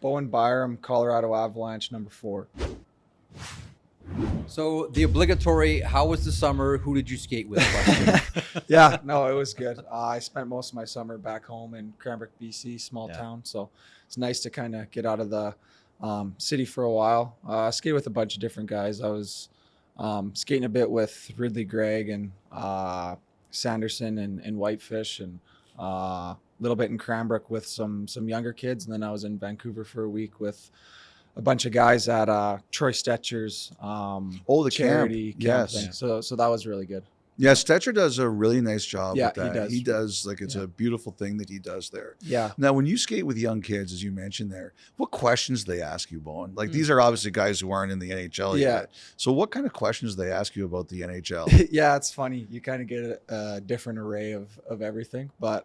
Bowen Byram, Colorado Avalanche, number 4. So the obligatory, how was the summer? Who did you skate with? Question. Yeah, no, it was good. I spent most of my summer back home in Cranbrook, BC, small town. So it's nice to kind of get out of the city for a while. I skated with a bunch of different guys. I was skating a bit with Ridley Gregg and Sanderson and Whitefish, and a little bit in Cranbrook with some younger kids. And then I was in Vancouver for a week with a bunch of guys at Troy Stetcher's the charity camp Yes. thing. So that was really good. Yeah, Stetcher does a really nice job Yeah, with that. he does. He does, like, it's a beautiful thing that he does there. Yeah. Now, when you skate with young kids, as you mentioned there, what questions do they ask you, Bowen? Like, these are obviously guys who aren't in the NHL yet. So what kind of questions do they ask you about the NHL? Yeah, it's funny. You kind of get a different array of everything, but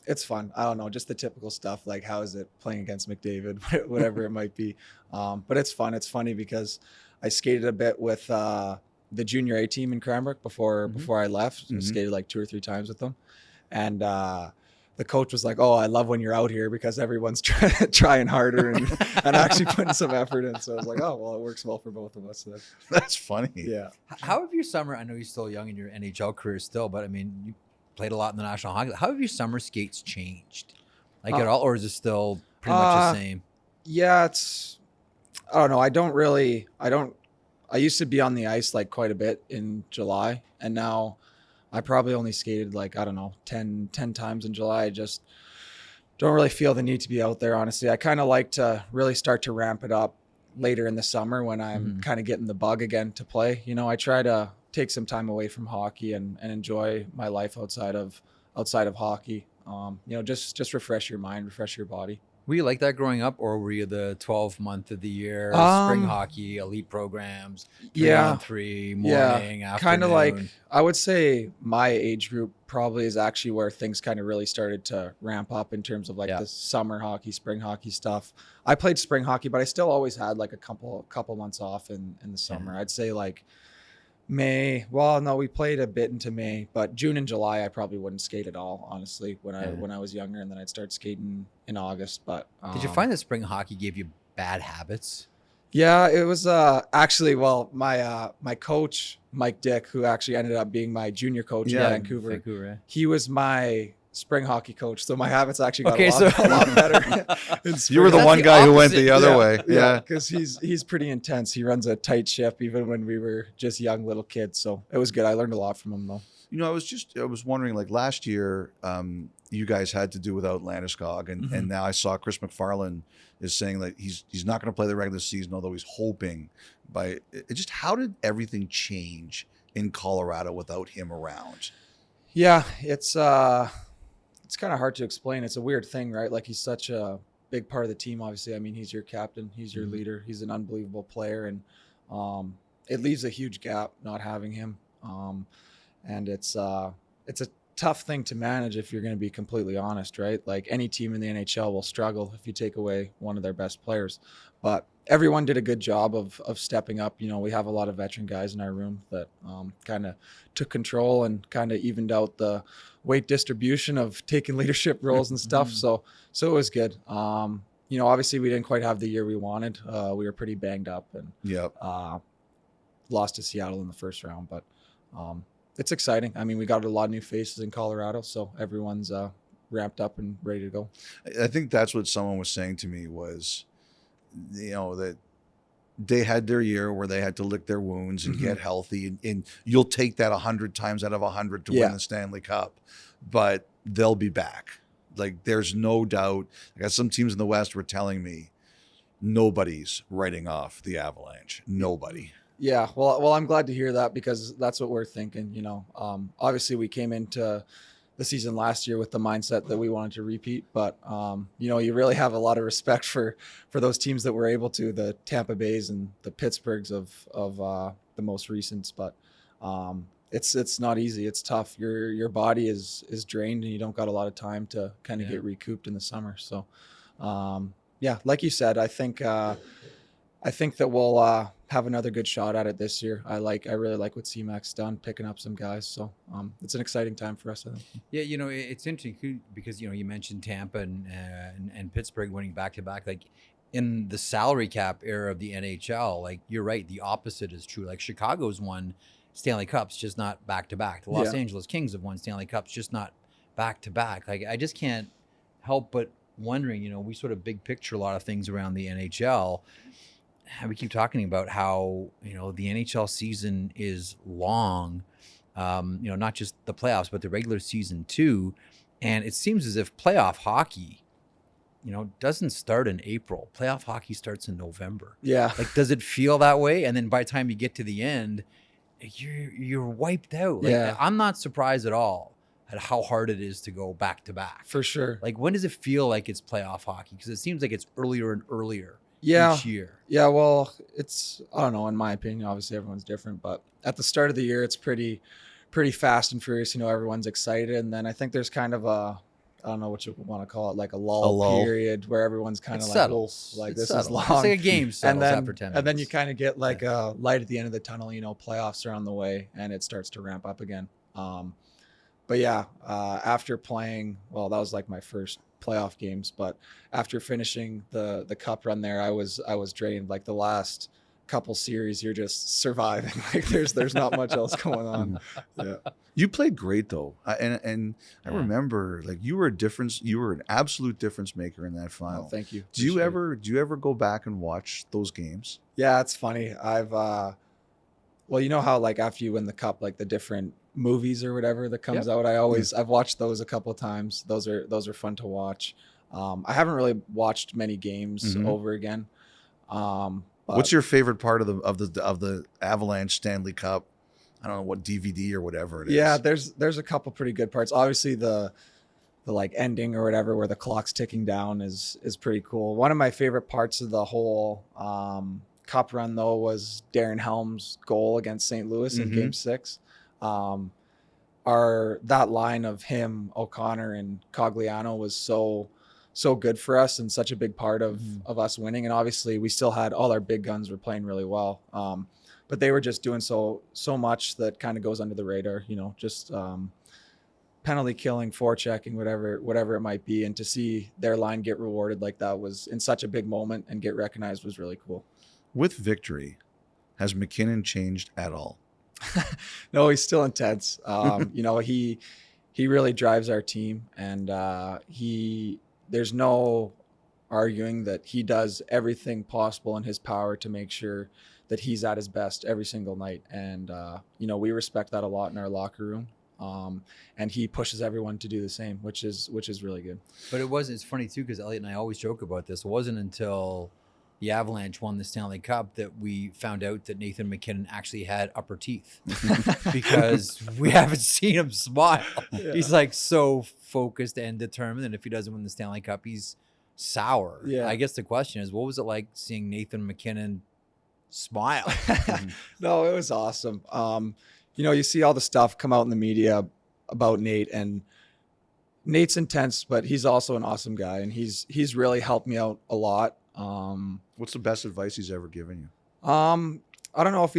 it's fun. I don't know, just the typical stuff, like how is it playing against McDavid, whatever it might be. But it's fun. It's funny because I skated a bit with the junior A team in Cranbrook before I left. I skated like 2 or 3 times with them. And the coach was like, "Oh, I love when you're out here because everyone's trying harder and actually putting some effort in." So I was like, "Oh, well, it works well for both of us." So That's funny. yeah. How have your summer, I know you're still young in your NHL career still, but I mean, you played a lot in the National Hockey. How have your summer skates changed? Like at all, or is it still pretty much the same? Yeah, I don't know. I used to be on the ice like quite a bit in July, and now I probably only skated like, I don't know, 10 times in July. I just don't really feel the need to be out there, honestly. I kind of like to really start to ramp it up later in the summer when I'm kind of getting the bug again to play. You know, I try to take some time away from hockey and enjoy my life outside of hockey. You know, just refresh your mind, refresh your body. Were you like that growing up, or were you the 12-month of the year, spring hockey, elite programs, 3-on-3, morning, afternoon? Kind of like, I would say my age group probably is actually where things kind of really started to ramp up in terms of like the summer hockey, spring hockey stuff. I played spring hockey, but I still always had like a couple months off in the summer. I'd say like May. Well, no, we played a bit into May, but June and July I probably wouldn't skate at all, honestly, when I was younger, and then I'd start skating in August. But did you find that spring hockey gave you bad habits? Yeah, it was actually, well, my coach Mike Dick, who actually ended up being my junior coach in Vancouver. He was my spring hockey coach, so my habits actually got a lot better. You were the one guy who went the other way. Yeah, because he's pretty intense. He runs a tight ship even when we were just young little kids. So it was good. I learned a lot from him though. You know, I was wondering, like last year, you guys had to do without Landeskog, and now I saw Chris McFarland is saying that he's not going to play the regular season, although he's hoping. Just how did everything change in Colorado without him around? Yeah, it's kind of hard to explain. It's a weird thing, right? Like, he's such a big part of the team, obviously. I mean, he's your captain, he's your leader, he's an unbelievable player, and it leaves a huge gap not having him. And it's a tough thing to manage, if you're going to be completely honest, right? Like, any team in the NHL will struggle if you take away one of their best players. But everyone did a good job of stepping up. You know, we have a lot of veteran guys in our room that kind of took control and kind of evened out the weight distribution of taking leadership roles and stuff. So it was good. You know, obviously we didn't quite have the year we wanted. We were pretty banged up and lost to Seattle in the first round, but it's exciting. I mean, we got a lot of new faces in Colorado, so everyone's ramped up and ready to go. I think that's what someone was saying to me was, you know, that they had their year where they had to lick their wounds and get healthy, and you'll take that 100 times out of 100 to win the Stanley Cup, but they'll be back. Like, there's no doubt. I got some teams in the West were telling me nobody's writing off the Avalanche. Nobody. Yeah, well, I'm glad to hear that, because that's what we're thinking. You know, obviously we came into the season last year with the mindset that we wanted to repeat, but you know, you really have a lot of respect for those teams that were able to, the Tampa Bays and the Pittsburghs of the most recents. But it's not easy. It's tough. Your body is drained, and you don't got a lot of time to kind of get recouped in the summer. So yeah, like you said, I think I think that we'll have another good shot at it this year. I really like what C-Mac's done, picking up some guys. So it's an exciting time for us, I think. Yeah, it's interesting because you mentioned Tampa and Pittsburgh winning back to back. Like in the salary cap era of the NHL, like you're right, the opposite is true. Like Chicago's won Stanley Cups, just not back to back. The Los Angeles Kings have won Stanley Cups, just not back to back. Like I just can't help but wondering. We sort of big picture a lot of things around the NHL. And we keep talking about how the NHL season is long. Not just the playoffs, but the regular season too. And it seems as if playoff hockey, doesn't start in April. Playoff hockey starts in November. Yeah. Like, does it feel that way? And then by the time you get to the end, you're wiped out. Like, Yeah. I'm not surprised at all at how hard it is to go back to back. For sure. Like, when does it feel like it's playoff hockey? Because it seems like it's earlier and earlier each year. Yeah, well, I don't know, in my opinion, obviously everyone's different, but at the start of the year, it's pretty fast and furious. Everyone's excited. And then I think there's kind of I don't know what you want to call it, like a lull period where everyone's kind of like, settles. like This this is long. It's like a game settles after 10 minutes. And then you kind of get like a light at the end of the tunnel, playoffs are on the way and it starts to ramp up again. But yeah, after playing, well, that was like my first playoff games, but after finishing the cup run there, I was drained. Like the last couple series, you're just surviving. Like there's not much else going on. Yeah. You played great though, and I remember like you were an absolute difference maker in that final. Oh, thank you. Do you ever go back and watch those games? Yeah, it's funny. I've well, you know how like after you win the cup, like the different movies or whatever that comes out, I've watched those a couple of times. Those are fun to watch. I haven't really watched many games over again. What's your favorite part of the Avalanche Stanley Cup? I don't know what DVD or whatever it is. Yeah, there's a couple pretty good parts. Obviously the like ending or whatever where the clock's ticking down is pretty cool. One of my favorite parts of the whole cup run though was Darren Helm's goal against St. Louis in Game 6. That line of him, O'Connor, and Cogliano was so good for us and such a big part of us winning. And obviously we still had all our big guns were playing really well. But they were just doing so much that kind of goes under the radar, just penalty killing, forechecking, whatever it might be. And to see their line get rewarded like that was in such a big moment and get recognized was really cool. With victory, has MacKinnon changed at all? No, he's still intense. He really drives our team, and there's no arguing that he does everything possible in his power to make sure that he's at his best every single night. And we respect that a lot in our locker room. And he pushes everyone to do the same, which is really good. But it's funny too, because Elliot and I always joke about this. It wasn't until the Avalanche won the Stanley Cup that we found out that Nathan MacKinnon actually had upper teeth because we haven't seen him smile. Yeah. He's like so focused and determined. And if he doesn't win the Stanley Cup, he's sour. Yeah. I guess the question is, what was it like seeing Nathan MacKinnon smile? No, it was awesome. You see all the stuff come out in the media about Nate, and Nate's intense, but he's also an awesome guy. And he's really helped me out a lot. What's the best advice he's ever given you? I don't know if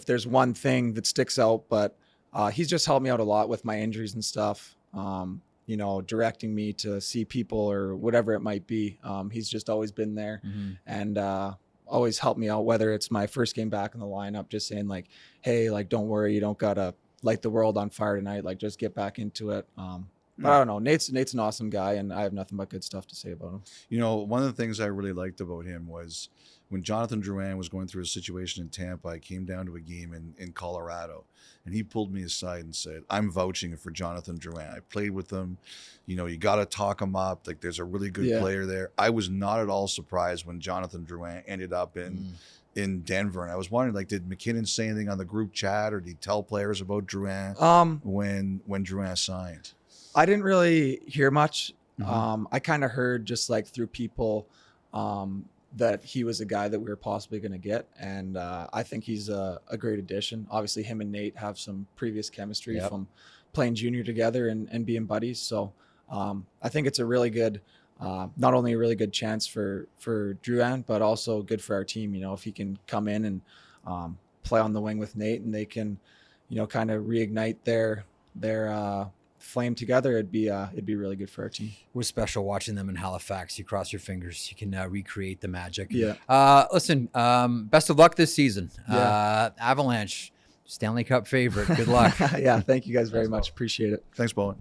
there's one thing that sticks out, but he's just helped me out a lot with my injuries and stuff. Directing me to see people or whatever it might be. He's just always been there and always helped me out, whether it's my first game back in the lineup, just saying like, hey, like, don't worry, you don't gotta light the world on fire tonight. Like, just get back into it. But I don't know. Nate's an awesome guy, and I have nothing but good stuff to say about him. One of the things I really liked about him was when Jonathan Drouin was going through a situation in Tampa. I came down to a game in Colorado, and he pulled me aside and said, I'm vouching for Jonathan Drouin. I played with him. You got to talk him up. Like, there's a really good player there. I was not at all surprised when Jonathan Drouin ended up in Denver. And I was wondering, like, did MacKinnon say anything on the group chat, or did he tell players about Drouin when Drouin signed? I didn't really hear much. I kind of heard just like through people that he was a guy that we were possibly going to get. And I think he's a great addition. Obviously, him and Nate have some previous chemistry from playing junior together and being buddies. So I think it's a really good not only a really good chance for Drouin, but also good for our team. You know, if he can come in and play on the wing with Nate, and they can, you know, kind of reignite their flame together, it'd be really good for our team. It was special watching them in Halifax. You cross your fingers, you can recreate the magic. Yeah. Listen, best of luck this season. Yeah. Avalanche, Stanley Cup favorite. Good luck. Yeah. Thank you guys very much. Appreciate it. Thanks, Bowen.